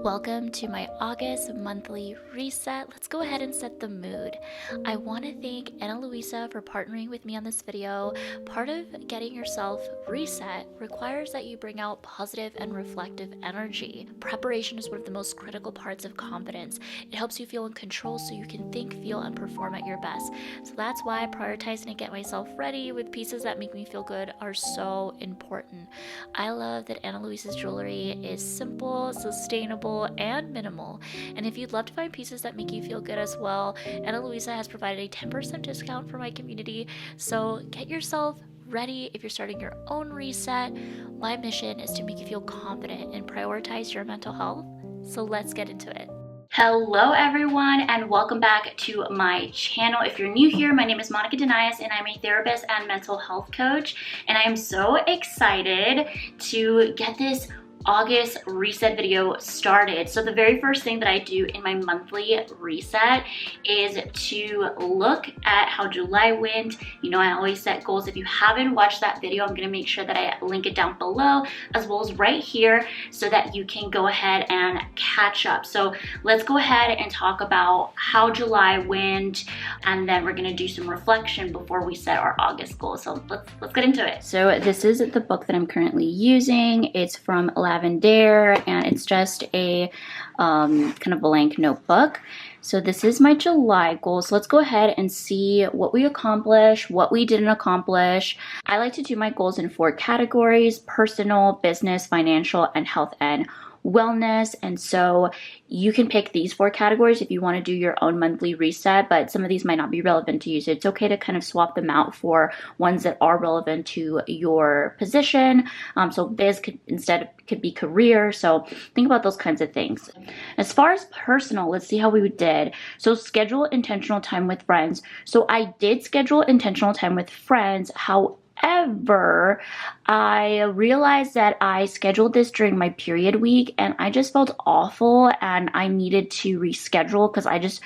Welcome to my August monthly reset. Let's go ahead and set the mood. I want to thank Ana Luisa for partnering with me on this video. Part of getting yourself reset requires that you bring out positive and reflective energy. Preparation is one of the most critical parts of confidence. It helps you feel in control so you can think, feel, and perform at your best. So that's why prioritizing to get myself ready with pieces that make me feel good are so important. I love that Ana Luisa's jewelry is simple, sustainable, and minimal. And if you'd love to find pieces that make you feel good as well, Ana Luisa has provided a 10% discount for my community. So get yourself ready if you're starting your own reset. My mission is to make you feel confident and prioritize your mental health. So let's get into it. Hello everyone and welcome back to my channel. If you're new here, my name is Monica Denias and I'm a therapist and mental health coach, and I am so excited to get this August reset video started. So the very first thing that I do in my monthly reset is to look at how July went. You know, I always set goals. If you haven't watched that video, I'm gonna make sure that I link it down below as well as right here so that you can go ahead and catch up. So let's go ahead and talk about how July went, and then we're gonna do some reflection before we set our August goals. So let's get into it. So this is the book that I'm currently using. It's from Lavender, and it's just a kind of blank notebook. So this is my July goal. So let's go ahead and see what we accomplished, what we didn't accomplish. I like to do my goals in 4 categories: personal, business, financial, and health and wellness. And so you can pick these 4 categories if you want to do your own monthly reset, but some of these might not be relevant to you. So it's okay to kind of swap them out for ones that are relevant to your position. So biz could be career. So think about those kinds of things. As far as personal, let's see how we did. So schedule intentional time with friends. So I did schedule intentional time with friends. However, I realized that I scheduled this during my period week and I just felt awful and I needed to reschedule because I just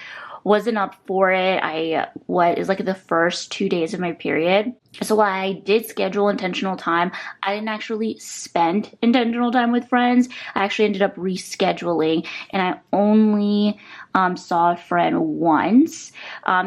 wasn't up for it. It was like the first 2 days of my period. So while I did schedule intentional time, I didn't actually spend intentional time with friends. I actually ended up rescheduling, and I only saw a friend once.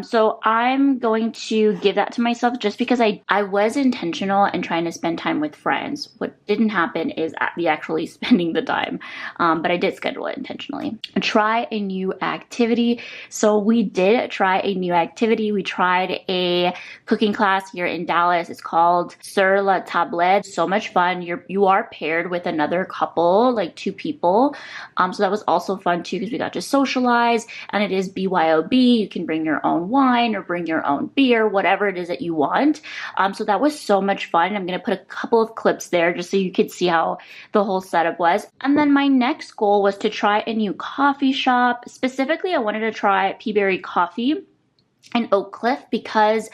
So I'm going to give that to myself just because I was intentional and trying to spend time with friends. What didn't happen is the actually spending the time, but I did schedule it intentionally. Try a new activity. So we did try a new activity. We tried a cooking class here in Dallas. It's called Sur la Table. So much fun. You are paired with another couple, like 2 people. So that was also fun too because we got to socialize, and it is BYOB. You can bring your own wine or bring your own beer, whatever it is that you want. So that was so much fun. I'm going to put a couple of clips there just so you could see how the whole setup was. And then my next goal was to try a new coffee shop. Specifically, I wanted to try Peaberry Coffee in Oak Cliff because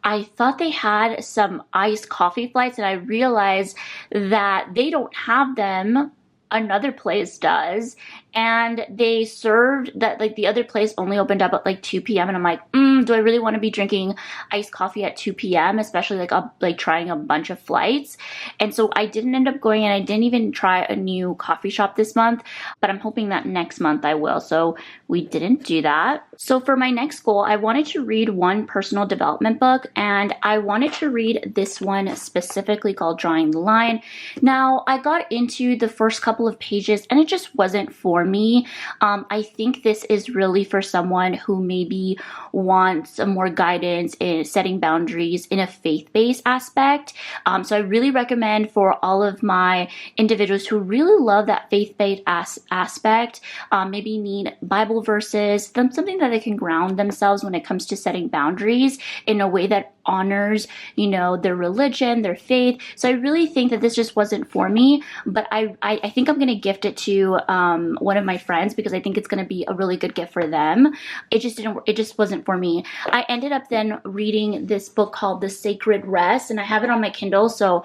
I thought they had some iced coffee flights, and I realized that they don't have them. Another place does, and they served that, like the other place only opened up at like 2 p.m. and I'm like, do I really want to be drinking iced coffee at 2 p.m., especially like trying a bunch of flights? And so I didn't end up going, and I didn't even try a new coffee shop this month, but I'm hoping that next month I will. So we didn't do that. So for my next goal, I wanted to read one personal development book, and I wanted to read this one specifically called Drawing the Line. Now, I got into the first couple of pages and it just wasn't for me. I think this is really for someone who maybe wants some more guidance in setting boundaries in a faith-based aspect. So I really recommend for all of my individuals who really love that faith-based aspect, maybe need Bible verses, something that they can ground themselves when it comes to setting boundaries in a way that honors, you know, their religion, their faith. So I really think that this just wasn't for me, but I think I'm going to gift it to one of my friends because I think it's going to be a really good gift for them. It just wasn't for me. I ended up then reading this book called The Sacred Rest, and I have it on my Kindle. So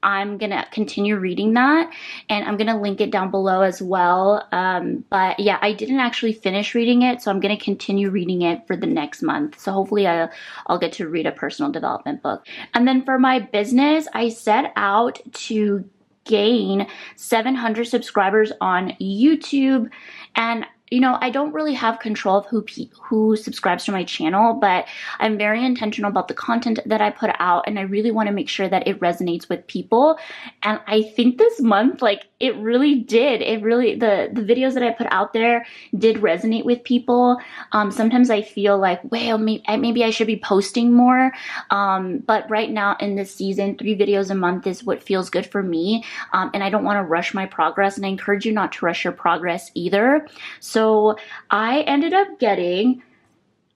I'm gonna continue reading that, and I'm gonna link it down below as well. But yeah, I didn't actually finish reading it, so I'm gonna continue reading it for the next month. So hopefully I'll get to read a personal development book. And then for my business, I set out to gain 700 subscribers on YouTube. And you know, I don't really have control of who subscribes to my channel, but I'm very intentional about the content that I put out, and I really want to make sure that it resonates with people. And I think this month, like, it really did. It really, the videos that I put out there did resonate with people. Sometimes I feel like, well, maybe I should be posting more. But right now in this season, 3 videos a month is what feels good for me. And I don't want to rush my progress, and I encourage you not to rush your progress either. So I ended up getting,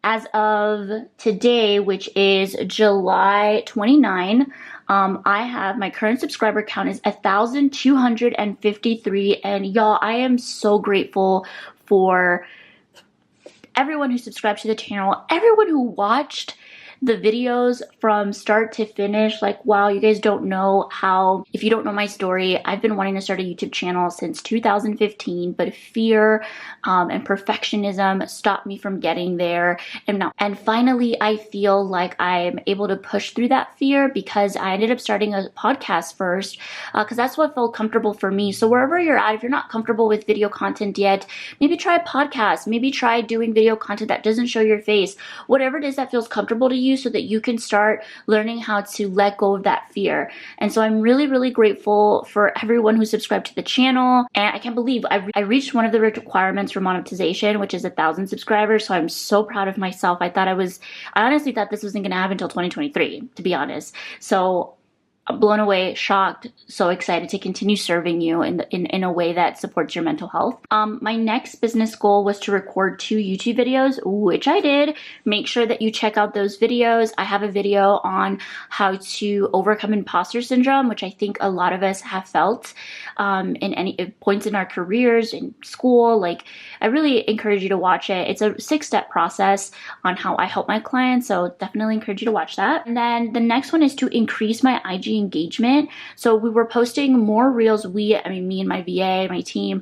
as of today, which is July 29, I have, my current subscriber count is 1,253, and y'all, I am so grateful for everyone who subscribed to the channel, everyone who watched the videos from start to finish. Like, wow, you guys don't know how, if you don't know my story, I've been wanting to start a YouTube channel since 2015, but fear and perfectionism stopped me from getting there. And finally, I feel like I'm able to push through that fear because I ended up starting a podcast first, because that's what felt comfortable for me. So wherever you're at, if you're not comfortable with video content yet, maybe try a podcast, maybe try doing video content that doesn't show your face, whatever it is that feels comfortable to you, so that you can start learning how to let go of that fear. And so I'm really, really grateful for everyone who subscribed to the channel. And I can't believe I reached one of the requirements for monetization, which is 1,000 subscribers. So I'm so proud of myself. I honestly thought this wasn't going to happen until 2023, to be honest. So I'm blown away, shocked, so excited to continue serving you in a way that supports your mental health. My next business goal was to record 2 YouTube videos, which I did. Make sure that you check out those videos. I have a video on how to overcome imposter syndrome, which I think a lot of us have felt in any points in our careers, in school. Like, I really encourage you to watch it. It's a 6-step process on how I help my clients, so definitely encourage you to watch that. And then the next one is to increase my IG engagement. So we were posting more reels. Me and my VA, my team,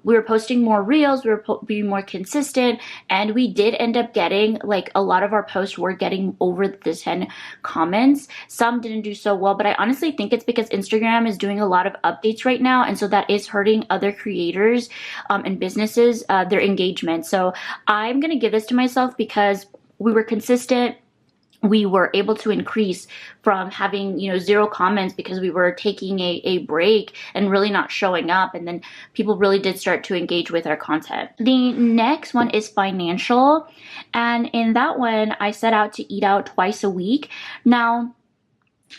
we were posting more reels. We were being more consistent, and we did end up getting, like, a lot of our posts were getting over the 10 comments. Some didn't do so well, but I honestly think it's because Instagram is doing a lot of updates right now, and so that is hurting other creators and businesses, their engagement. So I'm gonna give this to myself because we were consistent. We were able to increase from having, 0 comments because we were taking a break and really not showing up. And then people really did start to engage with our content. The next one is financial. And in that one, I set out to eat out twice a week. Now,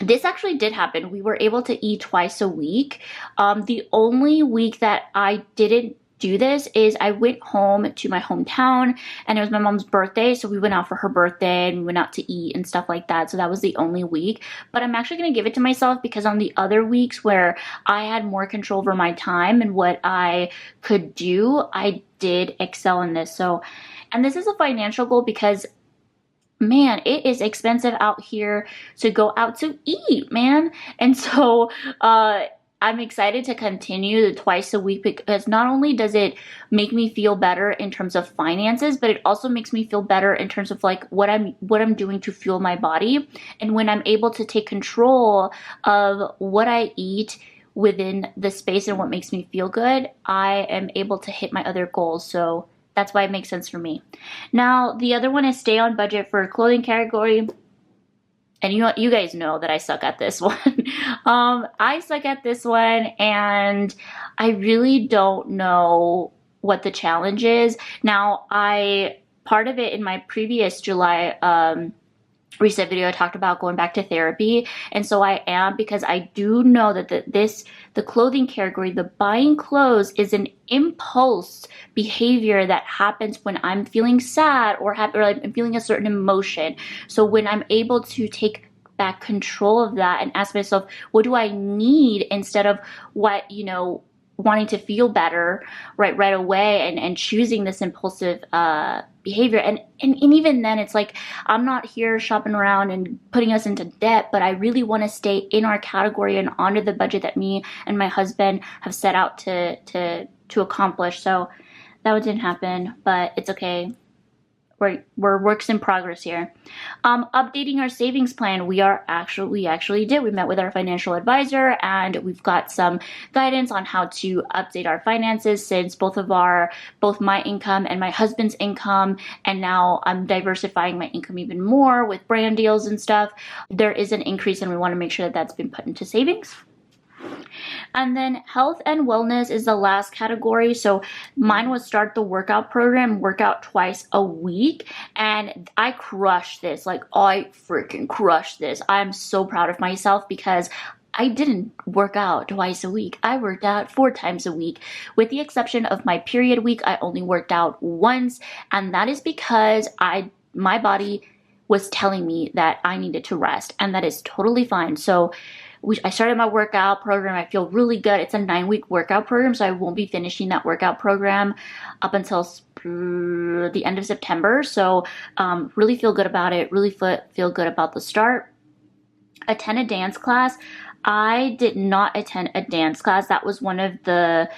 this actually did happen. We were able to eat twice a week. The only week that I didn't do this is I went home to my hometown, and it was my mom's birthday, so we went out for her birthday and we went out to eat and stuff like that. So that was the only week. But I'm actually going to give it to myself because on the other weeks where I had more control over my time and what I could do, I did excel in this. So, and this is a financial goal because, man, it is expensive out here to go out to eat, man. And so I'm excited to continue the twice a week because not only does it make me feel better in terms of finances, but it also makes me feel better in terms of like what I'm doing to fuel my body. And when I'm able to take control of what I eat within the space and what makes me feel good, I am able to hit my other goals. So that's why it makes sense for me. Now, the other one is stay on budget for a clothing category. And you guys know that I suck at this one. I suck at this one, and I really don't know what the challenge is. Now, part of it in my previous July reset video, I talked about going back to therapy. And so I am, because I do know that the clothing category, the buying clothes, is an impulse behavior that happens when I'm feeling sad or happy, or I'm feeling a certain emotion. So when I'm able to take back control of that and ask myself, what do I need, instead of what, wanting to feel better right away and choosing this impulsive behavior. And even then, it's like, I'm not here shopping around and putting us into debt, but I really want to stay in our category and honor the budget that me and my husband have set out to accomplish. So that one didn't happen, but it's okay. we're works in progress here. Updating our savings plan. We actually did. We met with our financial advisor and we've got some guidance on how to update our finances since both my income and my husband's income, and now I'm diversifying my income even more with brand deals and stuff. There is an increase and we want to make sure that that's been put into savings. And then health and wellness is the last category. So mine was start the workout program, workout twice a week. And I crushed this. Like, I freaking crushed this. I'm so proud of myself because I didn't work out twice a week. I worked out 4 times a week. With the exception of my period week, I only worked out once. And that is because my body was telling me that I needed to rest. And that is totally fine. So I started my workout program. I feel really good. It's a 9-week workout program, so I won't be finishing that workout program up until the end of September. So really feel good about it. Really feel good about the start. Attend a dance class. I did not attend a dance class. That was one of the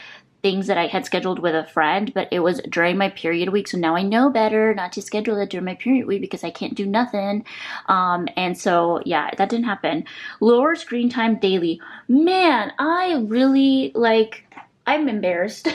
things that I had scheduled with a friend, but it was during my period week. So now I know better not to schedule it during my period week because I can't do nothing. And so yeah, that didn't happen. Lower screen time daily. Man, I'm embarrassed.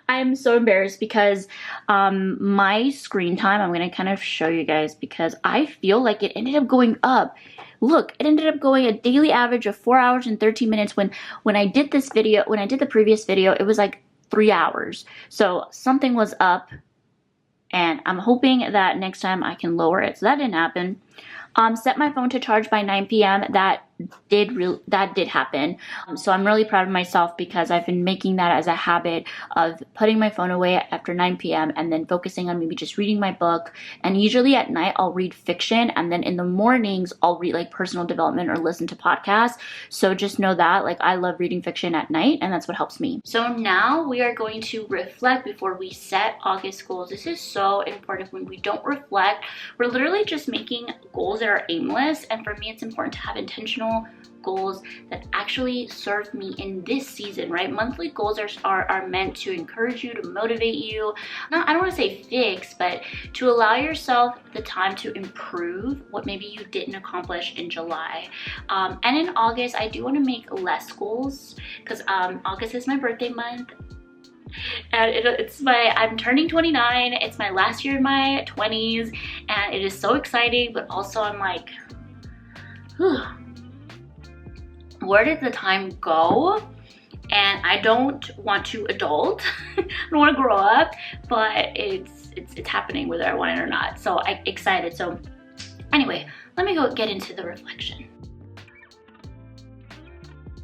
I'm so embarrassed because my screen time, I'm going to kind of show you guys because I feel like it ended up going up. Look, it ended up going a daily average of 4 hours and 13 minutes. When I did this video, when I did the previous video, it was like 3 hours. So something was up and I'm hoping that next time I can lower it. So that didn't happen. Set my phone to charge by 9 p.m. That did happen. So I'm really proud of myself because I've been making that as a habit of putting my phone away after 9 p.m. and then focusing on maybe just reading my book. And usually at night I'll read fiction, and then in the mornings I'll read like personal development or listen to podcasts. So just know that like I love reading fiction at night, and that's what helps me. So now we are going to reflect before we set August goals. This is so important. When we don't reflect, we're literally just making goals that are aimless. And for me, it's important to have intentional goals that actually serve me in this season, right? Monthly goals are meant to encourage you, to motivate you. I don't want to say fix, but to allow yourself the time to improve what maybe you didn't accomplish in July. And in August, I do want to make less goals because August is my birthday month. And I'm turning 29. It's my last year in my 20s, and it is so exciting, but also I'm like, where did the time go? And I don't want to adult. I don't want to grow up, but it's happening whether I want it or not. So I'm excited. So anyway, let me go get into the reflection.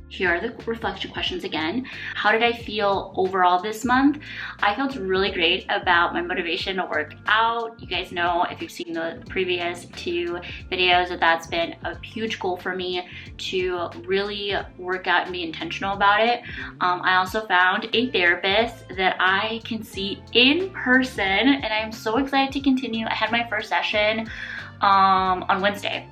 Here are the reflection questions again. How did I feel overall this month? I felt really great about my motivation to work out. You guys know, if you've seen the previous 2 videos, that's been a huge goal for me to really work out and be intentional about it. I also found a therapist that I can see in person, and I'm so excited to continue. I had my first session on Wednesday.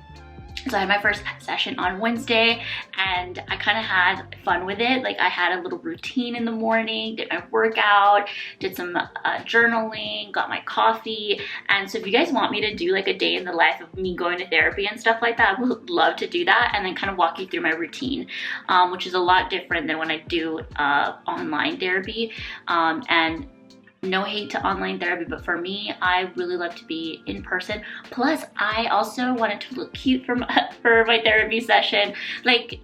So I had my first session on Wednesday and I kind of had fun with it. Like I had a little routine in the morning, did my workout, did some journaling, got my coffee. And so if you guys want me to do like a day in the life of me going to therapy and stuff like that, I would love to do that and then kind of walk you through my routine, which is a lot different than when I do online therapy. And no hate to online therapy, but for me, I really love to be in person. Plus, I also wanted to look cute for my therapy session. Like,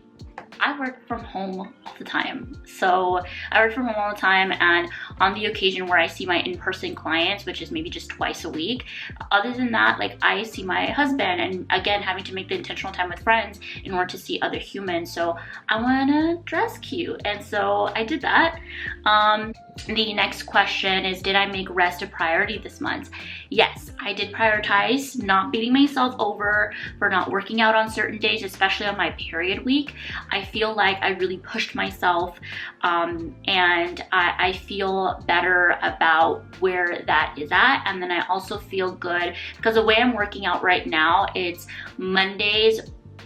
I work from home all the time. So I work from home all the time, and on the occasion where I see my in-person clients, which is maybe just twice a week, other than that, like I see my husband, and again, having to make the intentional time with friends in order to see other humans. So I wanna dress cute, and so I did that. The next question is, did I make rest a priority this month? Yes, I did prioritize not beating myself over for not working out on certain days, especially on my period week. I feel like I really pushed myself, and I feel better about where that is at. And then I also feel good because the way I'm working out right now, it's Mondays,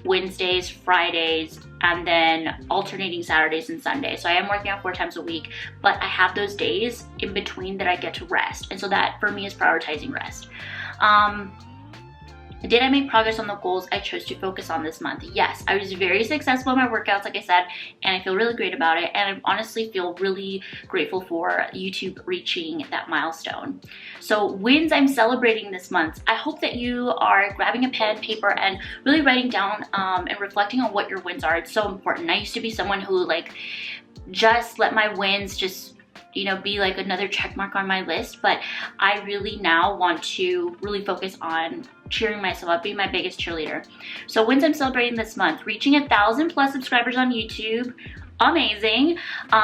Wednesdays, Fridays, and then alternating Saturdays and Sundays. So I am working out 4 times a week, but I have those days in between that I get to rest. And so that for me is prioritizing rest. Did I make progress on the goals I chose to focus on this month? Yes, I was very successful in my workouts, like I said, and I feel really great about it. And I honestly feel really grateful for YouTube reaching that milestone. So wins I'm celebrating this month. I hope that you are grabbing a pen, paper, and really writing down and reflecting on what your wins are. It's so important. I used to be someone who like just let my wins just, you know, be like another check mark on my list, but I really now want to really focus on cheering myself up, being my biggest cheerleader. So wins I'm celebrating this month: reaching 1,000+ subscribers on YouTube, amazing.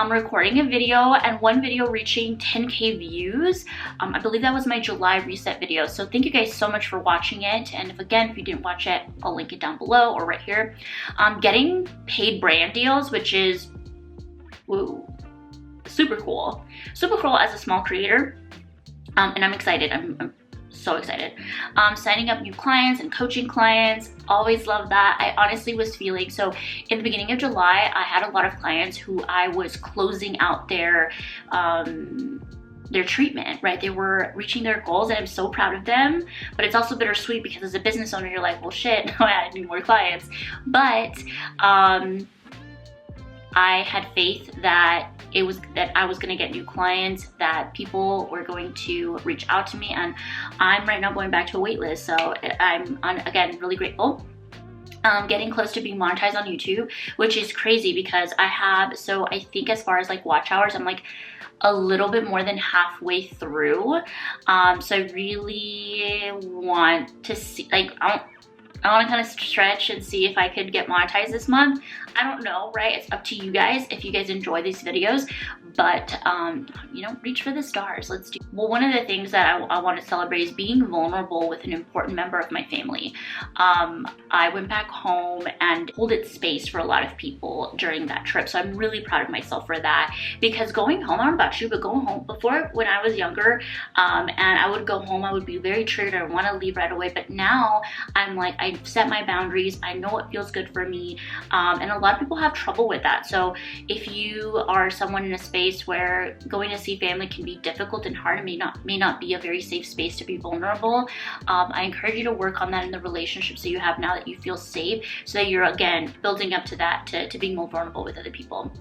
Recording a video, and one video reaching 10K views. I believe that was my July reset video. So thank you guys so much for watching it. And if you didn't watch it, I'll link it down below or right here. Getting paid brand deals, which is, woo, super cool as a small creator, and I'm excited. I'm so excited. Signing up new clients and coaching clients, always love that. I honestly was feeling, so in the beginning of July, I had a lot of clients who I was closing out their treatment, right? They were reaching their goals, and I'm so proud of them, but it's also bittersweet because as a business owner, you're like, well, shit, I need more clients. But I had faith that I was gonna get new clients, that people were going to reach out to me, and I'm right now going back to a wait list. So I'm, again, really grateful. Getting close to being monetized on YouTube, which is crazy because I think as far as like watch hours, I'm like a little bit more than halfway through. So I really want to see, like, I want to kind of stretch and see if I could get monetized this month. I don't know, right? It's up to you guys if you guys enjoy these videos, but you know, reach for the stars. Let's do. Well, one of the things that I want to celebrate is being vulnerable with an important member of my family. I went back home and holded space for a lot of people during that trip, so I'm really proud of myself for that. Because going home, I don't know about you, but going home, before when I was younger, and I would go home, I would be very triggered. I want to leave right away, but now I'm like, I've set my boundaries. I know what feels good for me, and a lot of people have trouble with that. So if you are someone in a space where going to see family can be difficult and hard, and may not be a very safe space to be vulnerable, I encourage you to work on that in the relationships that you have now, that you feel safe, so that you're, again, building up to that, to being more vulnerable with other people.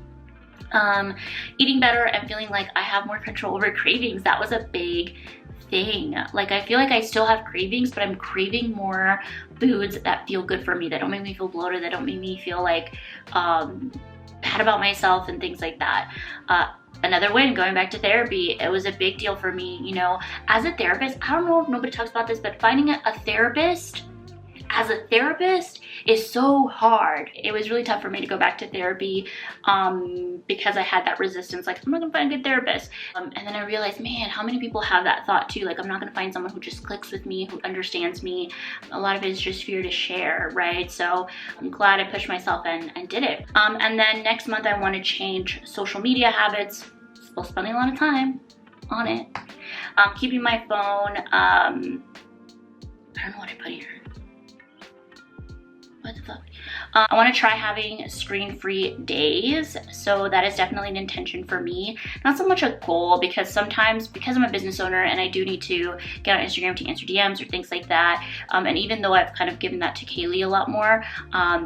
Eating better and feeling like I have more control over cravings. That was a big thing. Like, I feel like I still have cravings, but I'm craving more foods that feel good for me, that don't make me feel bloated, that don't make me feel like bad about myself and things like that. Another win, going back to therapy, it was a big deal for me. You know, as a therapist, I don't know if nobody talks about this, but finding a therapist as a therapist is so hard. It was really tough for me to go back to therapy because I had that resistance, like, I'm not gonna find a good therapist. And then I realized, man, how many people have that thought too? Like, I'm not gonna find someone who just clicks with me, who understands me. A lot of it is just fear to share, right? So I'm glad I pushed myself and did it. And then next month, I want to change social media habits. Still spending a lot of time on it. Keeping my phone, I don't know what I put here. What the fuck? I want to try having screen-free days, so that is definitely an intention for me. Not so much a goal, because sometimes, because I'm a business owner and I do need to get on Instagram to answer DMs or things like that, and even though I've kind of given that to Kaylee a lot more, I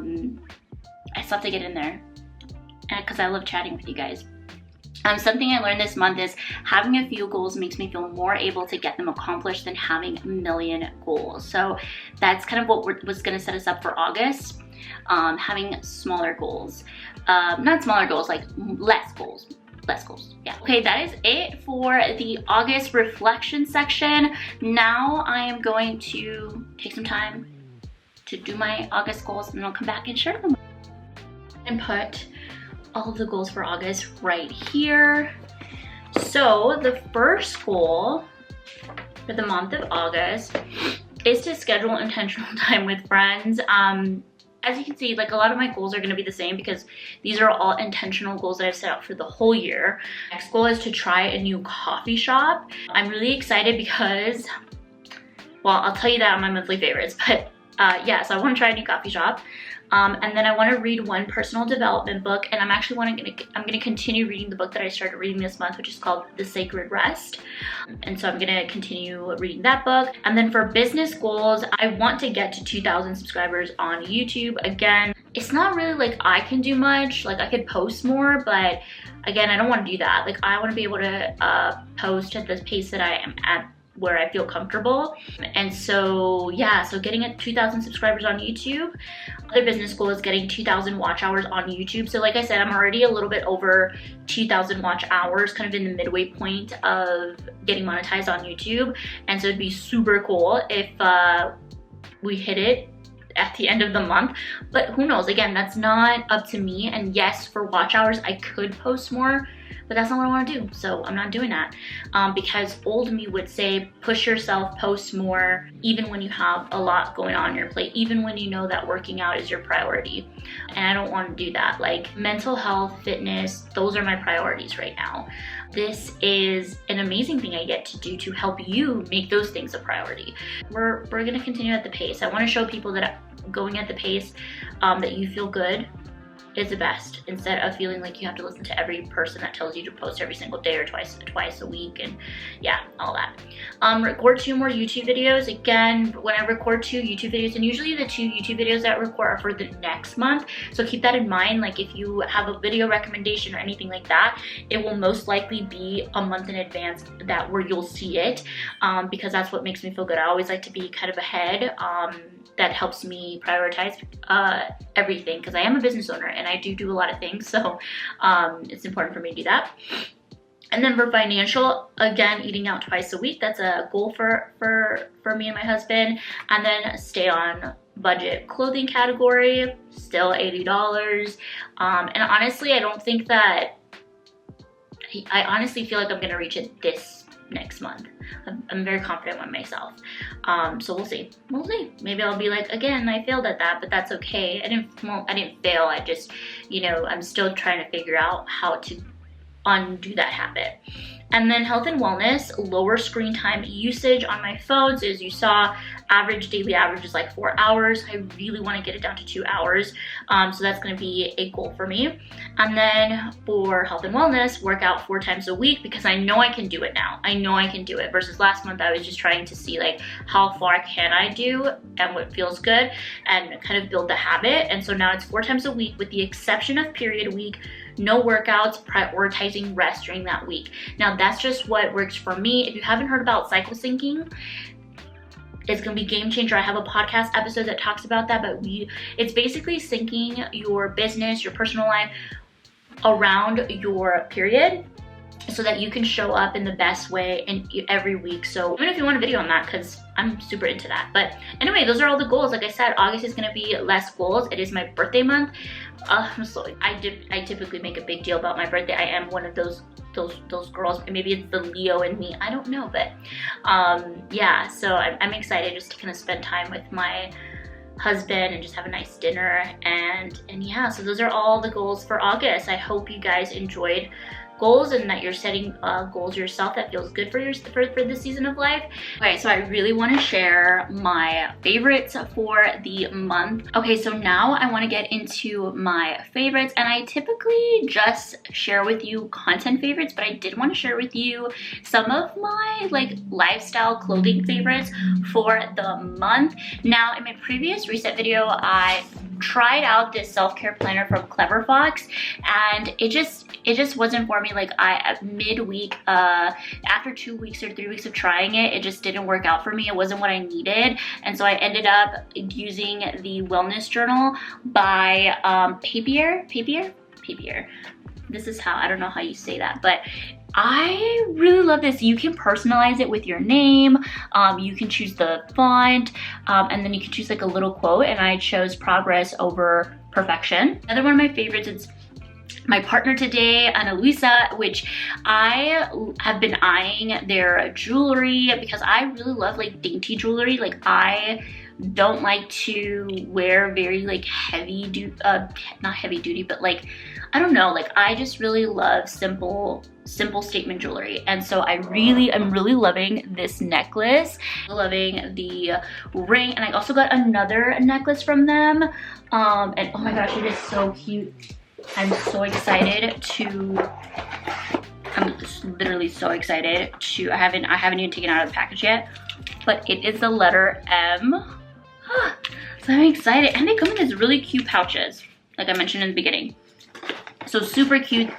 still have to get in there, because I love chatting with you guys. Something I learned this month is having a few goals makes me feel more able to get them accomplished than having a million goals. So that's kind of what was going to set us up for August, having smaller goals. Not smaller goals, like less goals. Yeah. Okay, that is it for the August reflection section. Now I am going to take some time to do my August goals, and I'll come back and share them. And put all of the goals for August right here. So the first goal for the month of August is to schedule intentional time with friends. As you can see, like, a lot of my goals are going to be the same because these are all intentional goals that I've set out for the whole year. Next goal is to try a new coffee shop. I'm really excited because, well, I'll tell you that on my monthly favorites, but yeah, so I want to try a new coffee shop. And then I want to read one personal development book, and I'm gonna continue reading the book that I started reading this month, which is called The Sacred Rest. And so I'm gonna continue reading that book. And then for business goals, I want to get to 2,000 subscribers on YouTube. Again, it's not really like I can do much, like I could post more, but again, I don't want to do that. Like I want to be able to post at the pace that I am at, where I feel comfortable. And so yeah, so getting at 2,000 subscribers on YouTube. Other business goal is getting 2,000 watch hours on YouTube. So like I said, I'm already a little bit over 2,000 watch hours, kind of in the midway point of getting monetized on YouTube. And so it'd be super cool if we hit it at the end of the month, but who knows? Again, that's not up to me. And yes, for watch hours, I could post more, but that's not what I want to do. So I'm not doing that because old me would say, push yourself, post more, even when you have a lot going on your plate, even when you know that working out is your priority. And I don't want to do that. Like mental health, fitness, those are my priorities right now. This is an amazing thing I get to do to help you make those things a priority. We're gonna continue at the pace. I want to show people that going at the pace that you feel good is the best, instead of feeling like you have to listen to every person that tells you to post every single day or twice a week, and yeah, all that. Record 2 more YouTube videos. Again, when I record 2 YouTube videos, and usually the 2 YouTube videos that I record are for the next month, so keep that in mind. Like if you have a video recommendation or anything like that, it will most likely be a month in advance where you'll see it, because that's what makes me feel good. I always like to be kind of ahead. That helps me prioritize everything, because I am a business owner and I do a lot of things, so it's important for me to do that. And then for financial, again, eating out twice a week, that's a goal for me and my husband. And then stay on budget clothing category, still $80. And honestly, I don't think that, I honestly feel like I'm gonna reach it this next month. I'm very confident with myself. So we'll see. Maybe I'll be like, again, I failed at that, but that's okay. I didn't fail. I just, I'm still trying to figure out how to undo that habit. And then health and wellness, lower screen time usage on my phones. As you saw, daily average is like 4 hours. I really want to get it down to 2 hours. So that's going to be a goal for me. And then for health and wellness, work out 4 times a week, because I know I can do it now. I know I can do it, versus last month I was just trying to see like how far can I do and what feels good, and kind of build the habit. And so now it's 4 times a week, with the exception of period week. No workouts, prioritizing rest during that week. Now that's just what works for me. If you haven't heard about cycle syncing, it's gonna be game changer. I have a podcast episode that talks about that, but it's basically syncing your business, your personal life around your period, so that you can show up in the best way in every week. So even if you want a video on that, because I'm super into that. But anyway, those are all the goals. Like I said, August is gonna be less goals. It is my birthday month. I typically make a big deal about my birthday. I am one of those girls. Maybe it's the Leo in me, I don't know. But yeah, so I'm excited just to kind of spend time with my husband and just have a nice dinner. And yeah, so those are all the goals for August. I hope you guys enjoyed goals, and that you're setting goals yourself that feels good for this season of life. Okay, so I really want to share my favorites for the month. Okay, so now I want to get into my favorites, and I typically just share with you content favorites, but I did want to share with you some of my like lifestyle clothing favorites for the month. Now, in my previous reset video, I tried out this self-care planner from Clever Fox, and it just wasn't for me. Like at midweek, after 2 weeks or 3 weeks of trying it, it just didn't work out for me. It wasn't what I needed, and so I ended up using the wellness journal by Papier. This is how, I don't know how you say that, but I really love this. You can personalize it with your name. You can choose the font, and then you can choose like a little quote, and I chose progress over perfection. Another one of my favorites is my partner today, Ana Luisa, which I have been eyeing their jewelry because I really love like dainty jewelry. Like I don't like to wear very like not heavy duty, but like, I don't know, like I just really love simple simple statement jewelry. And so I'm really loving this necklace, loving the ring, and I also got another necklace from them. And oh my gosh, it is so cute. I'm so excited to, I'm just literally so excited to, I haven't even taken it out of the package yet, but it is the letter M. So I'm excited. And they come in these really cute pouches, like I mentioned in the beginning. So super cute.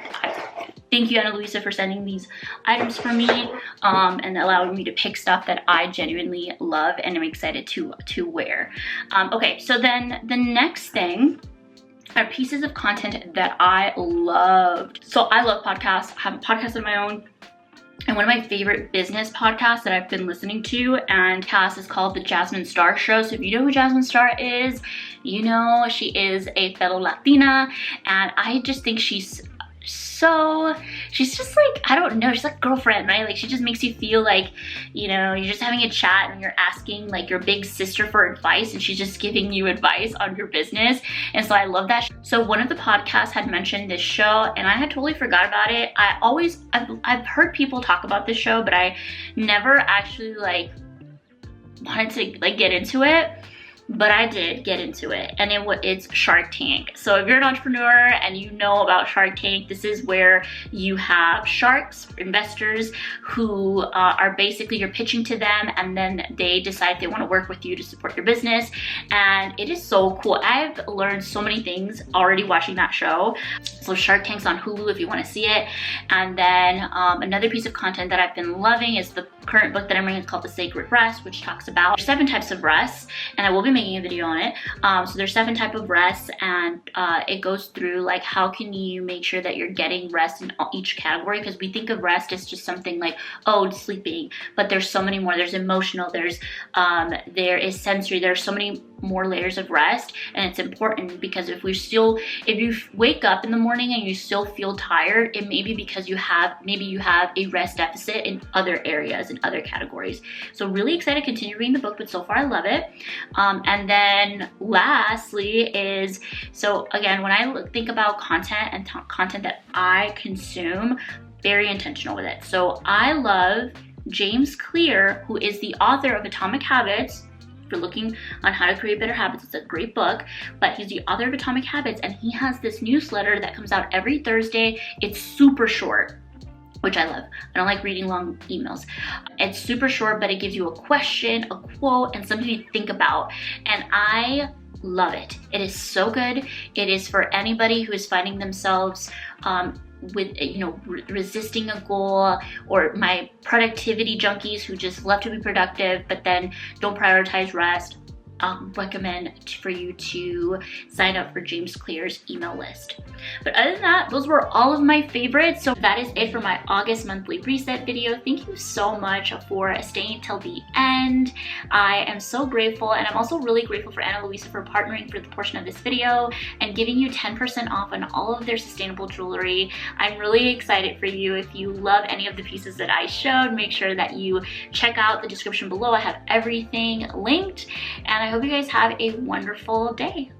Thank you, Ana Luisa, for sending these items for me and allowing me to pick stuff that I genuinely love and am excited to wear. Okay, so then the next thing are pieces of content that I loved. So I love podcasts. I have a podcast of my own. And one of my favorite business podcasts that I've been listening to and cast is called The Jasmine Star Show. So if you know who Jasmine Star is, you know she is a fellow Latina, and I just think she's just like, I don't know, she's like girlfriend, right? Like she just makes you feel like, you know, you're just having a chat and you're asking like your big sister for advice, and she's just giving you advice on your business. And so I love that. So one of the podcasts had mentioned this show and I had totally forgot about it. I've heard people talk about this show, but I never actually like wanted to like get into it. But I did get into it, and it's Shark Tank. So if you're an entrepreneur and you know about Shark Tank, this is where you have sharks, investors, who are basically, you're pitching to them, and then they decide they want to work with you to support your business. And it is so cool. I've learned so many things already watching that show. So Shark Tank's on Hulu if you want to see it. And then another piece of content that I've been loving is the current book that I'm reading. It's called The Sacred Rest, which talks about 7 types of rest, and I will be making a video on it. So there's 7 types of rest, and it goes through like how can you make sure that you're getting rest in each category, because we think of rest as just something like, oh, sleeping, but there's so many more. There's emotional, there is sensory, there's so many more layers of rest. And it's important because if you wake up in the morning and you still feel tired, it may be because you have a rest deficit in other areas, in other categories. So really excited to continue reading the book, but so far I love it. And then lastly is, so again, when I think about content and content that I consume, very intentional with it. So I love James Clear, who is the author of Atomic Habits. If you're looking on how to create better habits, it's a great book, but he's the author of Atomic Habits, and he has this newsletter that comes out every Thursday. It's super short, which I love. I don't like reading long emails. It's super short, but it gives you a question, a quote, and something to think about. And I love it. It is so good. It is for anybody who is finding themselves with, you know, resisting a goal, or my productivity junkies who just love to be productive but then don't prioritize rest. Recommend for you to sign up for James Clear's email list. But other than that, those were all of my favorites. So that is it for my August monthly reset video. Thank you so much for staying till the end. I am so grateful, and I'm also really grateful for Ana Luisa for partnering for the portion of this video and giving you 10% off on all of their sustainable jewelry. I'm really excited for you. If you love any of the pieces that I showed, make sure that you check out the description below. I have everything linked, and I hope you guys have a wonderful day.